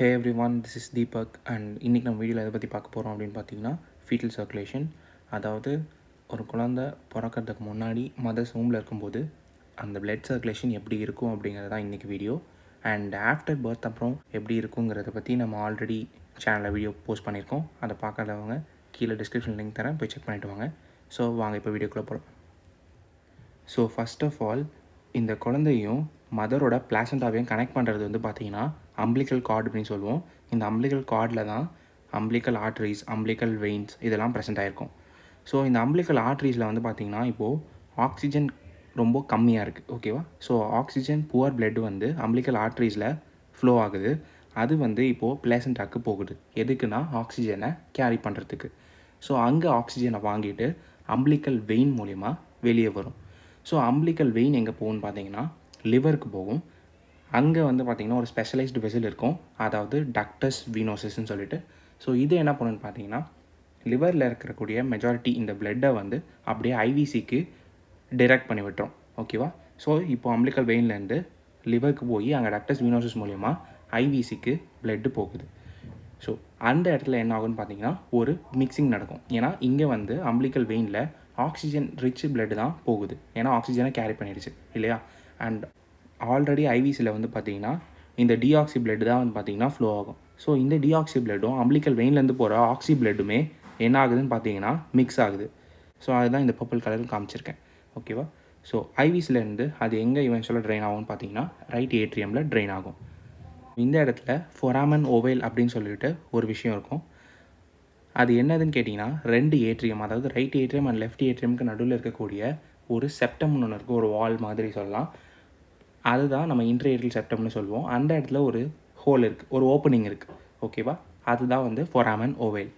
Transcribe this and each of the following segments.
Hey every one, this is Deepak and இன்றைக்கி நம்ம வீடியோவில் எதை பற்றி பார்க்க போகிறோம் அப்படின்னு பார்த்தீங்கன்னா ஃபீட்டல் சர்க்குலேஷன். அதாவது ஒரு குழந்தை பிறக்கிறதுக்கு முன்னாடி மதர்ஸ் ஹோமில் இருக்கும்போது அந்த பிளட் சர்க்குலேஷன் எப்படி இருக்கும் அப்படிங்கிறது தான் இன்றைக்கி வீடியோ. அண்ட் ஆஃப்டர் பர்த் அப்புறம் எப்படி இருக்குங்கிறத பற்றி நம்ம ஆல்ரெடி சேனலில் வீடியோ போஸ்ட் பண்ணியிருக்கோம். அதை பார்க்காதவங்க கீழே டிஸ்கிரிப்ஷன் லிங்க் தரேன், போய் செக் பண்ணிவிட்டு வாங்க. ஸோ வாங்க இப்போ வீடியோக்குள்ளே போகிறோம். ஸோ ஃபஸ்ட் ஆஃப் ஆல், இந்த குழந்தையும் மதரோட பிளாசண்டாவையும் கனெக்ட் பண்ணுறது வந்து பார்த்திங்கன்னா அம்பிளிக்கல் கார்டு அப்படின்னு சொல்லுவோம். இந்த அம்பிளிக்கல் கார்டில் தான் அம்பிளிக்கல் ஆர்டரிஸ், அம்பிளிக்கல் வெயின்ஸ் இதெல்லாம் ப்ரெசென்ட் ஆகிருக்கும். ஸோ இந்த அம்பிளிக்கல் ஆர்டரிஸில் வந்து பார்த்திங்கன்னா இப்போது ஆக்சிஜன் ரொம்ப கம்மியாக இருக்குது, ஓகேவா. ஸோ ஆக்சிஜன் புவர் பிளட் வந்து அம்பிளிக்கல் ஆர்டரிஸில் ஃப்ளோ ஆகுது. அது வந்து இப்போது பிளேசண்டாக்கு போகுது. எதுக்குன்னா ஆக்சிஜனை கேரி பண்ணுறதுக்கு. ஸோ அங்கே ஆக்சிஜனை வாங்கிட்டு அம்பிளிக்கல் வெயின் மூலிமா வெளியே வரும். ஸோ அம்பிளிக்கல் வெயின் எங்கே போகும்னு பார்த்தீங்கன்னா லிவருக்கு போகும். அங்கே வந்து பார்த்திங்கன்னா ஒரு ஸ்பெஷலைஸ்டு வெசல் இருக்கும், அதாவது டக்டஸ் venosusன்னு சொல்லிட்டு. ஸோ இது என்ன பண்ணுன்னு பார்த்தீங்கன்னா லிவரில் இருக்கக்கூடிய மெஜாரிட்டி இந்த பிளட்டை வந்து அப்படியே ஐவிசிக்கு டிரெக்ட் பண்ணி விட்டுரும், ஓகேவா. ஸோ இப்போ அம்பிளிக்கல் வெயின்லேருந்து லிவருக்கு போய் அங்கே டக்டஸ் venosus மூலயமா ஐவிசிக்கு பிளட்டு போகுது. ஸோ அந்த இடத்துல என்ன ஆகுன்னு பார்த்தீங்கன்னா ஒரு மிக்சிங் நடக்கும். ஏன்னா இங்கே வந்து அம்பிளிக்கல் வெயினில் ஆக்சிஜன் ரிச் பிளட் தான் போகுது, ஏன்னா ஆக்சிஜனை கேரி பண்ணிடுச்சு இல்லையா. அண்ட் ஆல்ரெடி ஐவிசியில் வந்து பார்த்திங்கன்னா இந்த டிஆக்சி பிளட் தான் வந்து பார்த்திங்கன்னா ஃப்ளோ ஆகும். ஸோ இந்த டிஆக்சி பிளட்டும் அம்பிளிக்கல் வெயின்லேருந்து போகிற ஆக்சி பிளட்டுமே என்ன ஆகுதுன்னு பார்த்தீங்கன்னா மிக்ஸ் ஆகுது. ஸோ அதுதான் இந்த பர்பிள் கலரில் காமிச்சிருக்கேன், ஓகேவா. ஸோ ஐவிசிலேருந்து அது எங்கே இவென்ச்சுவலாக ட்ரெயின் ஆகும்னு பார்த்தீங்கன்னா ரைட் ஏட்ரியமில் ட்ரெயின் ஆகும். இந்த இடத்துல ஃபொராமன் ஓவேல் அப்படின்னு சொல்லிட்டு ஒரு விஷயம் இருக்கும். அது என்னதுன்னு கேட்டிங்கன்னா 2 ஏட்ரியம், அதாவது ரைட் ஏட்ரியம் அண்ட் லெஃப்ட் ஏட்ரியமுக்கு நடுவில் இருக்கக்கூடிய ஒரு செப்டம்னு ஒன்று இருக்குது, ஒரு வால் மாதிரி சொல்லலாம். அதுதான் நம்ம இன்ட்ரேட்ரியல் செப்டம்னு சொல்லுவோம். அந்த இடத்துல ஒரு ஹோல் இருக்குது, ஒரு ஓப்பனிங் இருக்குது, ஓகேவா. அதுதான் வந்து ஃபொராமன் ஓவேல்.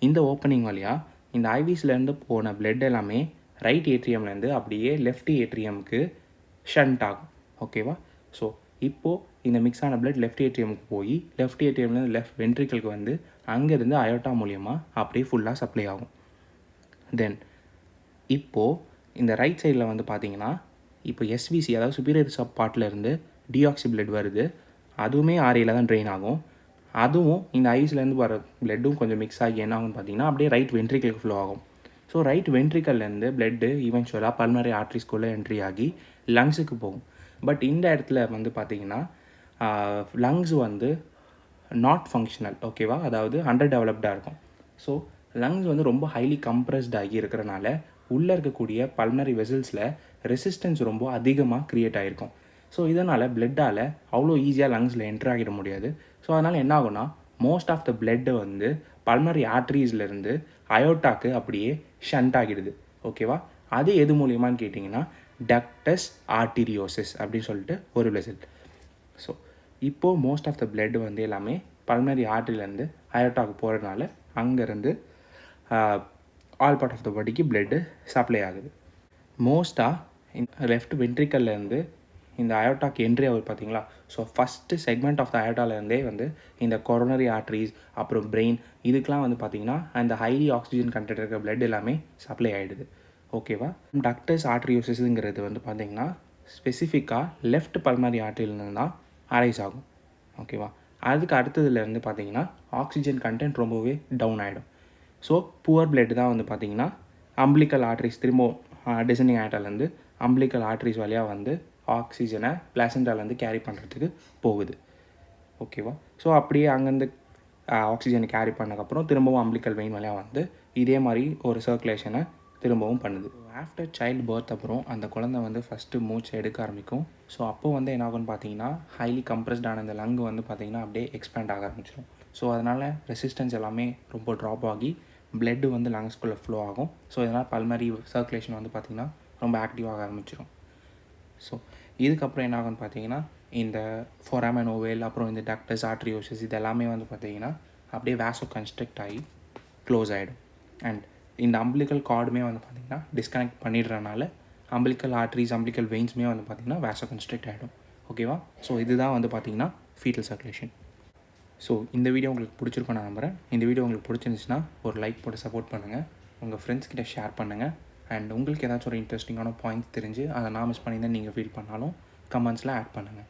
இந்த ஓப்பனிங் வழியாக இந்த ஐவிஸ்லேருந்து போன பிளட் எல்லாமே ரைட் ஏட்ரியம்லேருந்து அப்படியே லெஃப்ட் ஏட்ரியமுக்கு ஷண்ட் ஆகும், ஓகேவா. ஸோ இப்போது இந்த மிக்ஸ் ஆன பிளட் லெஃப்ட் ஏட்ரியமுக்கு போய் லெஃப்ட் ஏட்ரியம்லேருந்து லெஃப்ட் வென்ட்ரிக்கலுக்கு வந்து அங்கேருந்து அயோட்டா மூலியமாக அப்படியே ஃபுல்லாக சப்ளை ஆகும். தென் இப்போது இந்த ரைட் சைடில் வந்து பார்த்திங்கன்னா இப்போ எஸ்விசி, அதாவது சுப்பீரியர் சப் பார்ட்லேருந்து டிஆக்சி பிளட் வருது. அதுவுமே ஆர்ஏல தான் ட்ரெயின் ஆகும். அதுவும் இந்த ஐஸ்லேருந்து வர பிளட்டும் கொஞ்சம் மிக்ஸ் ஆகி என்ன ஆகும்னு பார்த்திங்கன்னா அப்படியே ரைட் வென்ட்ரிக்கலுக்கு ஃப்ளோ ஆகும். ஸோ ரைட் வென்ட்ரிக்கல்லேருந்து பிளட்டு ஈவென்ச்சுவலாக பல்மனரி ஆர்ட்ரிஸ்குள்ளே என்ட்ரி ஆகி லங்ஸுக்கு போகும். பட் இந்த இடத்துல வந்து பார்த்திங்கன்னா லங்ஸ் வந்து நாட் ஃபங்க்ஷனல், ஓகேவா, அதாவது அண்டர் டெவலப்டாக இருக்கும். ஸோ லங்ஸ் வந்து ரொம்ப ஹைலி கம்ப்ரஸ்ட் ஆகி இருக்கிறனால உள்ளே இருக்கக்கூடிய பல்மனரி வெசல்ஸில் ரெசிஸ்டன்ஸ் ரொம்ப அதிகமாக க்ரியேட் ஆகிருக்கும். ஸோ இதனால் பிளட்டால் அவ்வளோ ஈஸியாக லங்ஸில் என்ட்ரு ஆகிட முடியாது. ஸோ அதனால் என்ன ஆகும்னா மோஸ்ட் ஆஃப் த பிளட்டு வந்து பல்மனரி ஆர்ட்ரீஸ்லேருந்து அயோட்டாக்கு அப்படியே ஷண்ட் ஆகிடுது, ஓகேவா. அது எது மூலியமானு கேட்டிங்கன்னா டக்டஸ் ஆர்டீரியோசிஸ் அப்படின்னு சொல்லிட்டு ஒரு வெசல். ஸோ இப்போது மோஸ்ட் ஆஃப் த பிளட் வந்து எல்லாமே பல்மனரி ஆர்ட்ரிலேருந்து அயோட்டாக்கு போகிறதுனால அங்கேருந்து ஆல் பார்ட் ஆஃப் த பாடிக்கு பிளட்டு சப்ளை ஆகுது. மோஸ்ட்டாக லெஃப்ட் வென்ட்ரிக்கல்லேருந்து இந்த அயோட்டாக்கு என்ட்ரி ஆகுது பார்த்தீங்களா. So first segment of the அயோட்டாலேருந்தே வந்து இந்த கொரோனரி ஆர்ட்ரிஸ் அப்புறம் பிரெயின் இதுக்கெலாம் வந்து பார்த்திங்கன்னா அந்த ஹைலி ஆக்சிஜன் கண்டென்ட் இருக்கிற பிளட் எல்லாமே சப்ளை ஆகிடுது, ஓகேவா. டக்டஸ் ஆர்ட்ரியோசிஸுங்கிறது வந்து பார்த்திங்கன்னா ஸ்பெசிஃபிக்காக லெஃப்ட் பல்மனரி ஆர்ட்ரியிலேருந்து தான் அரைஸ் ஆகும், ஓகேவா. அதுக்கு அடுத்ததுலேருந்து பார்த்திங்கன்னா ஆக்சிஜன் கண்டென்ட் ரொம்பவே டவுன் ஆகிடும். ஸோ புவர் பிளட் தான் வந்து பார்த்திங்கன்னா அம்பிளிக்கல் ஆர்ட்ரிஸ் திரும்ப டிசெண்டிங் ஆகிட்டாலேருந்து அம்பிளிக்கல் ஆர்ட்ரிஸ் வழியாக வந்து ஆக்சிஜனை பிளாசண்டாலேருந்து கேரி பண்ணுறதுக்கு போகுது, ஓகேவா. ஸோ அப்படியே அங்கேருந்து ஆக்சிஜனை கேரி பண்ணதுக்கப்புறம் திரும்பவும் அம்பிளிக்கல் வெயின் வழியாக வந்து இதே மாதிரி ஒரு சர்க்குலேஷனை திரும்பவும் பண்ணுது. ஆஃப்டர் சைல்டு பர்த் அப்புறம் அந்த குழந்தை வந்து ஃபஸ்ட்டு மூச்சு எடுக்க ஆரம்பிக்கும். ஸோ அப்போ வந்து என்ன ஆகும்னு பார்த்தீங்கன்னா ஹைலி கம்ப்ரஸ்டான இந்த லங்கு வந்து பார்த்திங்கன்னா அப்படியே எக்ஸ்பேண்ட் ஆக ஆரம்பிச்சிடும். ஸோ அதனால் ரெசிஸ்டன்ஸ் எல்லாமே ரொம்ப ட்ராப் ஆகி பிளட்டு வந்து லங்ஸ்குள்ளே ஃப்ளோ ஆகும். ஸோ இதனால் பல்மனரி சர்க்குலேஷன் வந்து பார்த்திங்கன்னா ரொம்ப ஆக்டிவாக ஆரம்பிச்சிடும். ஸோ இதுக்கப்புறம் என்ன ஆகும்னு பார்த்தீங்கன்னா இந்த ஃபொராமன் ஓவேல் அப்புறம் இந்த டக்டஸ் ஆர்ட்ரியோசிஸ் இது எல்லாமே வந்து பார்த்திங்கன்னா அப்படியே வேசோ கன்ஸ்ட்ரக்ட் ஆகி க்ளோஸ் ஆகிடும். அண்ட் இந்த அம்பிளிக்கல் கார்டுமே வந்து பார்த்திங்கன்னா டிஸ்கனெக்ட் பண்ணிடுறனால அம்பிளிக்கல் ஆர்ட்ரிஸ் அம்பிளிக்கல் வெயின்ஸுமே வந்து பார்த்திங்கன்னா வேசோ கன்ஸ்ட்ரக்ட் ஆகிடும், ஓகேவா. ஸோ இதுதான் வந்து பார்த்திங்கன்னா ஃபீட்டல் சர்க்குலேஷன். ஸோ இந்த வீடியோ உங்களுக்கு பிடிச்சிருக்கும் நான் நம்புகிறேன். இந்த வீடியோ உங்களுக்கு பிடிச்சிருந்துச்சுன்னா ஒரு லைக் போட்டு சப்போர்ட் பண்ணுங்கள், உங்கள் ஃப்ரெண்ட்ஸ் கிட்ட ஷேர் பண்ணுங்கள். அண்ட் உங்களுக்கு ஏதாச்சும் ஒரு இன்ட்ரெஸ்டிங்கான பாயிண்ட்ஸ் தெரிஞ்சு அதை நான் மிஸ் பண்ணியிருந்தேன் நீங்கள் ஃபீல் பண்ணாலும் கமெண்ட்ஸில் ஆட் பண்ணுங்கள்.